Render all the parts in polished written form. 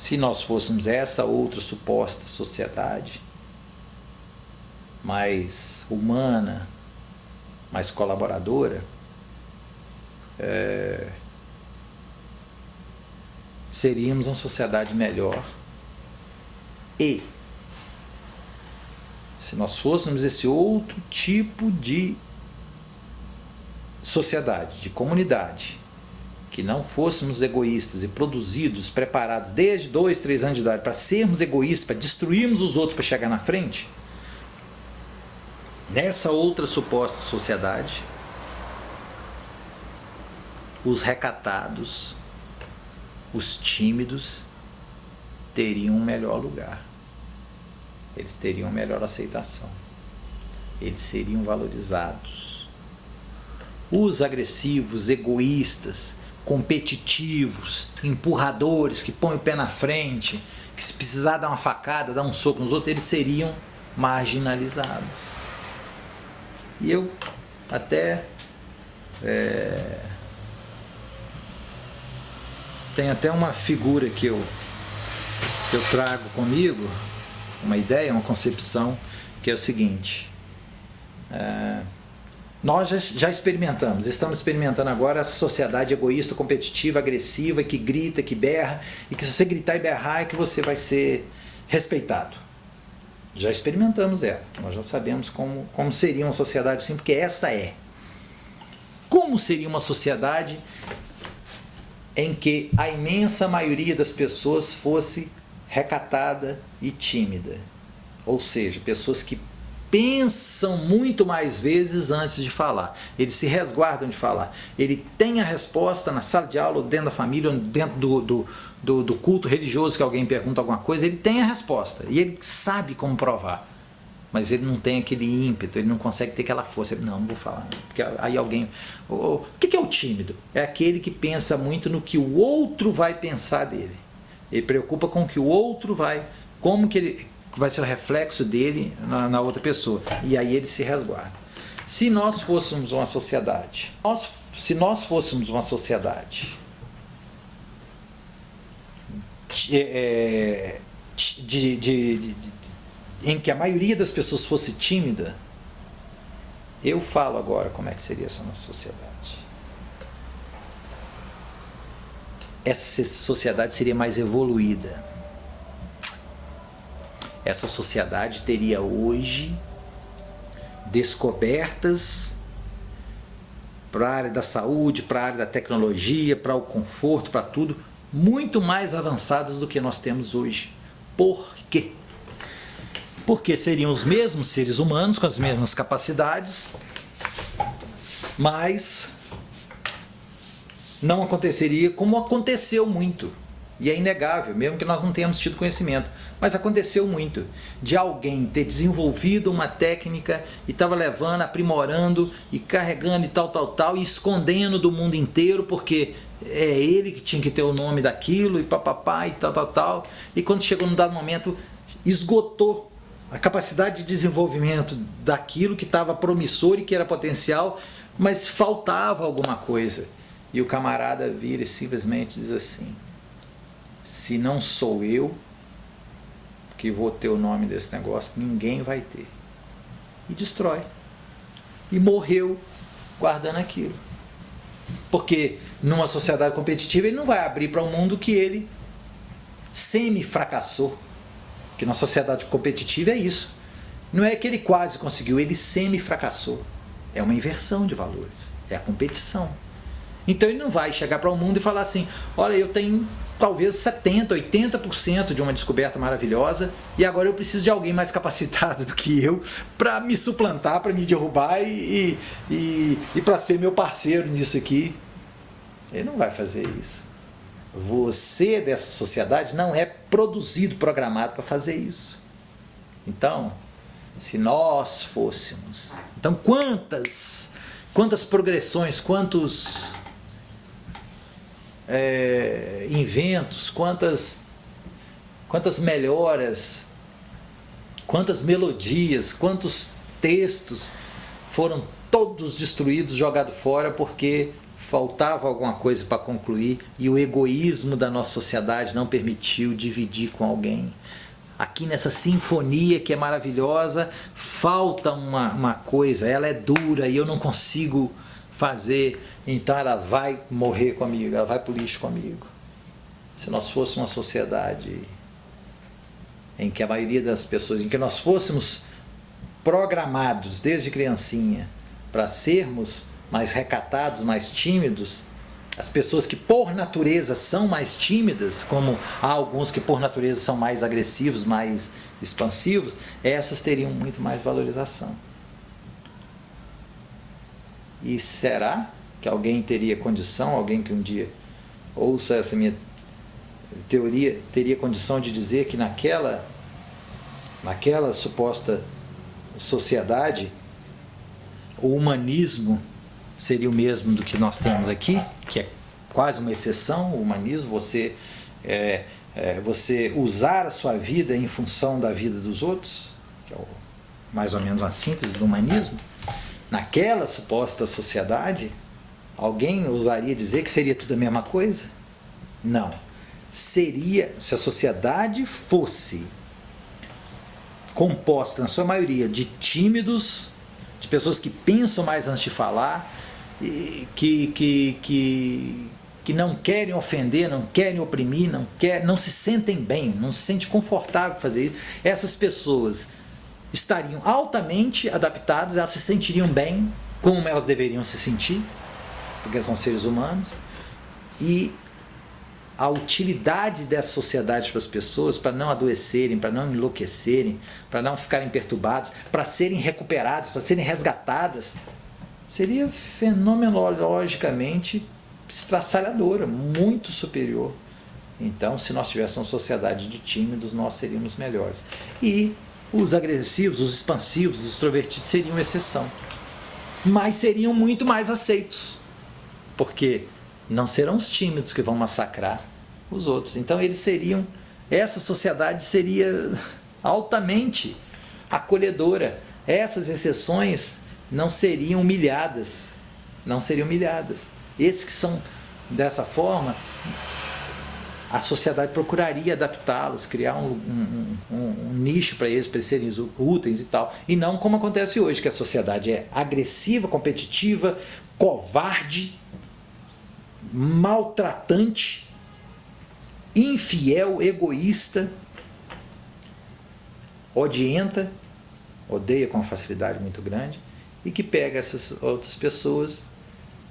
se nós fôssemos essa outra suposta sociedade, mais humana, mais colaboradora, seríamos uma sociedade melhor. E se nós fôssemos esse outro tipo de sociedade, de comunidade, que não fôssemos egoístas e produzidos, preparados desde 2, 3 anos de idade para sermos egoístas, para destruirmos os outros para chegar na frente, nessa outra suposta sociedade, os recatados, os tímidos teriam um melhor lugar. Eles teriam melhor aceitação. Eles seriam valorizados. Os agressivos, egoístas, competitivos, empurradores, que põem o pé na frente, que se precisar dar uma facada, dar um soco nos outros, eles seriam marginalizados. E eu até tem até uma figura que eu trago comigo, uma ideia, uma concepção, que é o seguinte: nós já experimentamos, estamos experimentando agora essa sociedade egoísta, competitiva, agressiva, que grita, que berra, e que se você gritar e berrar é que você vai ser respeitado. Já experimentamos ela, nós já sabemos como seria uma sociedade assim, porque essa é. Como seria uma sociedade em que a imensa maioria das pessoas fosse recatada e tímida? Ou seja, pessoas que pensam muito mais vezes antes de falar. Eles se resguardam de falar. Ele tem a resposta na sala de aula, ou dentro da família, ou dentro do culto religioso, que alguém pergunta alguma coisa, ele tem a resposta. E ele sabe como provar. Mas ele não tem aquele ímpeto, ele não consegue ter aquela força. Não vou falar. Porque aí alguém... O que é o tímido? É aquele que pensa muito no que o outro vai pensar dele. Ele preocupa com o que o outro vai... Como que ele... vai ser o reflexo dele na outra pessoa. E aí ele se resguarda. Se nós fôssemos uma sociedade... Se nós fôssemos uma sociedade... em que a maioria das pessoas fosse tímida, eu falo agora como é que seria essa nossa sociedade. Essa sociedade seria mais evoluída. Essa sociedade teria hoje descobertas para a área da saúde, para a área da tecnologia, para o conforto, para tudo, muito mais avançadas do que nós temos hoje. Por quê? Porque seriam os mesmos seres humanos, com as mesmas capacidades, mas não aconteceria como aconteceu muito. E é inegável, mesmo que nós não tenhamos tido conhecimento, mas aconteceu muito, de alguém ter desenvolvido uma técnica e estava levando, aprimorando e carregando e tal, e escondendo do mundo inteiro, porque é ele que tinha que ter o nome daquilo e papapá e tal, e quando chegou num dado momento, esgotou a capacidade de desenvolvimento daquilo que estava promissor e que era potencial, mas faltava alguma coisa. E o camarada vira e simplesmente diz assim: se não sou eu que vou ter o nome desse negócio, ninguém vai ter. E destrói. E morreu guardando aquilo. Porque numa sociedade competitiva ele não vai abrir para um mundo que ele semi-fracassou. Que na sociedade competitiva é isso. Não é que ele quase conseguiu, ele semi-fracassou. É uma inversão de valores. É a competição. Então ele não vai chegar para o mundo e falar assim: olha, eu tenho talvez 70%, 80% de uma descoberta maravilhosa e agora eu preciso de alguém mais capacitado do que eu para me suplantar, para me derrubar e para ser meu parceiro nisso aqui. Ele não vai fazer isso. Você dessa sociedade não é produzido, programado para fazer isso. Então, se nós fôssemos... Então, quantas progressões, quantos inventos, quantas melhoras, quantas melodias, quantos textos foram todos destruídos, jogados fora, porque faltava alguma coisa para concluir e o egoísmo da nossa sociedade não permitiu dividir com alguém. Aqui nessa sinfonia que é maravilhosa, falta uma coisa, ela é dura e eu não consigo fazer, então ela vai morrer comigo, ela vai para o lixo comigo. Se nós fôssemos uma sociedade em que a maioria das pessoas, em que nós fôssemos programados desde criancinha para sermos mais recatados, mais tímidos, as pessoas que por natureza são mais tímidas, como há alguns que por natureza são mais agressivos, mais expansivos, essas teriam muito mais valorização. E será que alguém teria condição, alguém que um dia ouça essa minha teoria, teria condição de dizer que naquela suposta sociedade, o humanismo seria o mesmo do que nós temos aqui, que é quase uma exceção, o humanismo, você usar a sua vida em função da vida dos outros, que é mais ou menos uma síntese do humanismo. Naquela suposta sociedade, alguém ousaria dizer que seria tudo a mesma coisa? Não. Seria, se a sociedade fosse composta, na sua maioria, de tímidos, de pessoas que pensam mais antes de falar, que não querem ofender, não querem oprimir, não se sentem bem, não se sentem confortável em fazer isso, essas pessoas estariam altamente adaptadas, elas se sentiriam bem, como elas deveriam se sentir, porque são seres humanos, e a utilidade dessa sociedade para as pessoas, para não adoecerem, para não enlouquecerem, para não ficarem perturbadas, para serem recuperadas, para serem resgatadas, seria fenomenologicamente estraçalhadora, muito superior. Então, se nós tivéssemos uma sociedade de tímidos, nós seríamos melhores. E os agressivos, os expansivos, os extrovertidos seriam exceção. Mas seriam muito mais aceitos, porque não serão os tímidos que vão massacrar os outros. Então, essa sociedade seria altamente acolhedora. Essas exceções não seriam humilhadas, Esses que são dessa forma, a sociedade procuraria adaptá-los, criar um nicho para eles serem úteis e tal, e não como acontece hoje, que a sociedade é agressiva, competitiva, covarde, maltratante, infiel, egoísta, odienta, odeia com uma facilidade muito grande, e que pega essas outras pessoas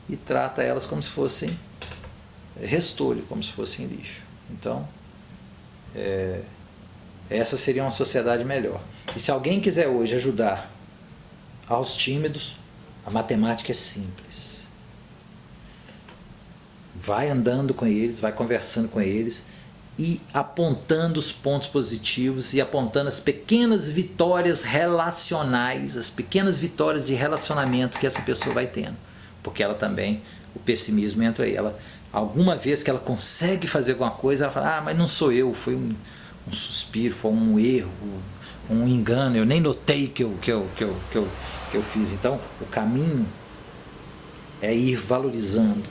e trata elas como se fossem restolho, como se fossem lixo. Então, essa seria uma sociedade melhor. E se alguém quiser hoje ajudar aos tímidos, a matemática é simples. Vai andando com eles, vai conversando com eles e apontando os pontos positivos e apontando as pequenas vitórias relacionais, as pequenas vitórias de relacionamento que essa pessoa vai tendo. Porque ela também, o pessimismo entra aí. Alguma vez que ela consegue fazer alguma coisa, ela fala, mas não sou eu, foi um suspiro, foi um erro, um engano, eu nem notei que eu fiz. Então, o caminho é ir valorizando,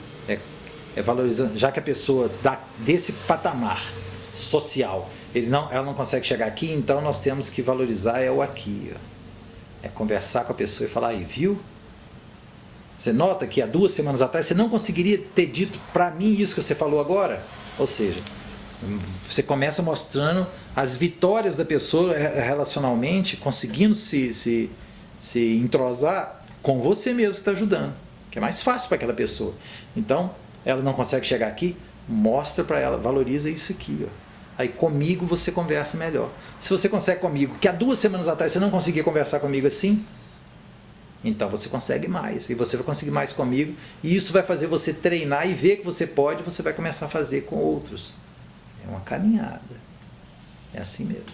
valorizando, já que a pessoa desse patamar social, ela não consegue chegar aqui, então nós temos que valorizar o aqui. É conversar com a pessoa e falar, aí, viu? Você nota que há 2 semanas atrás você não conseguiria ter dito para mim isso que você falou agora? Ou seja, você começa mostrando as vitórias da pessoa relacionalmente, conseguindo se entrosar com você mesmo que está ajudando, que é mais fácil para aquela pessoa. Então, ela não consegue chegar aqui, mostra para ela, valoriza isso aqui. Aí comigo você conversa melhor. Se você consegue comigo, que há 2 semanas atrás você não conseguia conversar comigo assim, então você consegue mais, e você vai conseguir mais comigo, e isso vai fazer você treinar e ver que você pode, você vai começar a fazer com outros. É uma caminhada, é assim mesmo.